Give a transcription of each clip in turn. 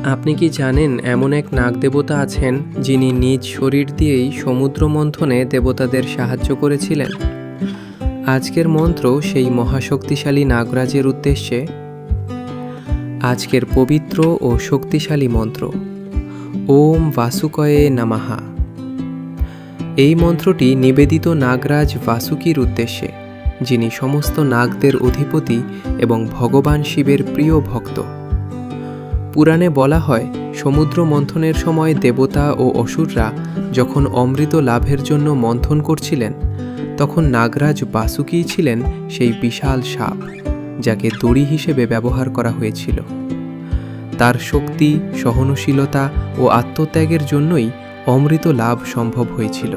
আপনি কি জানেন এমন এক নাগদেবতা আছেন যিনি নিজ শরীর দিয়েই সমুদ্র মন্থনে দেবতাদের সাহায্য করেছিলেন? আজকের মন্ত্র সেই মহাশক্তিশালী নাগরাজের উদ্দেশ্যে। আজকের পবিত্র ও শক্তিশালী মন্ত্র ওম বাসুকয়ে নমঃ। এই মন্ত্রটি নিবেদিত নাগরাজ বাসুকির উদ্দেশ্যে, যিনি সমস্ত নাগদের অধিপতি এবং ভগবান শিবের প্রিয় ভক্ত। পুরাণে বলা হয়, সমুদ্র মন্থনের সময় দেবতা ও অসুররা যখন অমৃত লাভের জন্য মন্থন করছিলেন, তখন নাগরাজ বাসুকিই ছিলেন সেই বিশাল সাপ, যাকে দড়ি হিসেবে ব্যবহার করা হয়েছিল। তার শক্তি, সহনশীলতা ও আত্মত্যাগের জন্যই অমৃত লাভ সম্ভব হয়েছিল।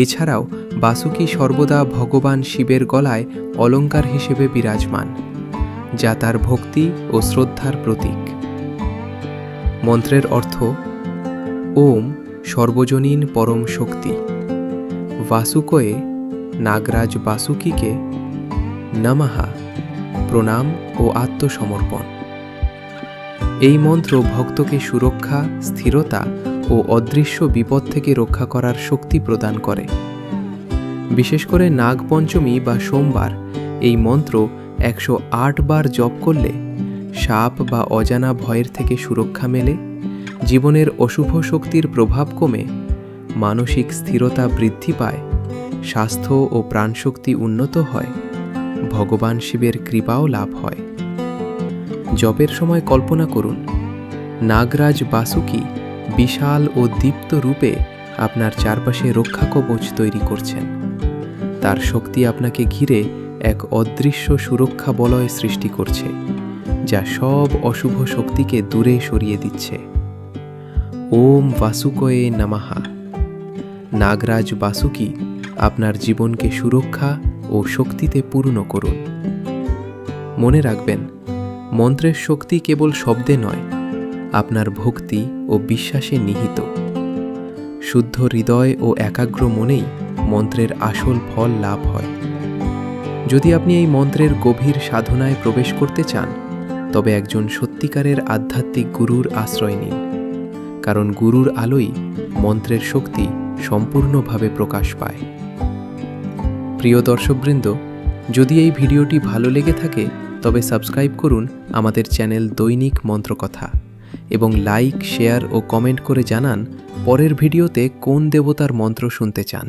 এছাড়াও বাসুকি সর্বদা ভগবান শিবের গলায় অলঙ্কার হিসেবে বিরাজমান, যা তার ভক্তি ও শ্রদ্ধার প্রতীক। মন্ত্রের অর্থ: ওম সর্বজনীন পরম শক্তি, বাসুকয়ে নাগরাজ বাসুকিকে নমঃ প্রণাম ও আত্মসমর্পণ। এই মন্ত্র ভক্তকে সুরক্ষা, স্থিরতা ও অদৃশ্য বিপদ থেকে রক্ষা করার শক্তি প্রদান করে। বিশেষ করে নাগপঞ্চমী বা সোমবার এই মন্ত্র 108 বার জপ করলে সাপ বা অজানা ভয়ের থেকে সুরক্ষা মেলে, জীবনের অশুভ শক্তির প্রভাব কমে, মানসিক স্থিরতা বৃদ্ধি পায়, স্বাস্থ্য ও প্রাণশক্তি উন্নত হয়, ভগবান শিবের কৃপাও লাভ হয়। জপের সময় কল্পনা করুন, নাগরাজ বাসুকি বিশাল ও দীপ্ত রূপে আপনার চারপাশে রক্ষা কবচ তৈরি করছেন। তার শক্তি আপনাকে ঘিরে এক অদৃশ্য সুরক্ষা বলয় সৃষ্টি করছে, যা সব অশুভ শক্তিকে দূরে সরিয়ে দিচ্ছে। ওম বাসুকয়ে নমঃ। নাগরাজ বাসুকি আপনার জীবনকে সুরক্ষা ও শক্তিতে পূর্ণ করুন। মনে রাখবেন, মন্ত্রের শক্তি কেবল শব্দে নয়, আপনার ভক্তি ও বিশ্বাসে নিহিত। শুদ্ধ হৃদয় ও একাগ্র মনেই মন্ত্রের আসল ফল লাভ হয়। যদি আপনি এই মন্ত্রের গভীর সাধনায় প্রবেশ করতে চান, তবে একজন সত্যিকারের আধ্যাত্মিক গুরুর আশ্রয় নিন, কারণ গুরুর আলোই মন্ত্রের শক্তি সম্পূর্ণভাবে প্রকাশ পায়। প্রিয় দর্শকবৃন্দ, যদি এই ভিডিওটি ভালো লেগে থাকে তবে সাবস্ক্রাইব করুন আমাদের চ্যানেল দৈনিক মন্ত্রকথা এবং লাইক, শেয়ার ও কমেন্ট করে জানান পরের ভিডিওতে কোন দেবতার মন্ত্র শুনতে চান।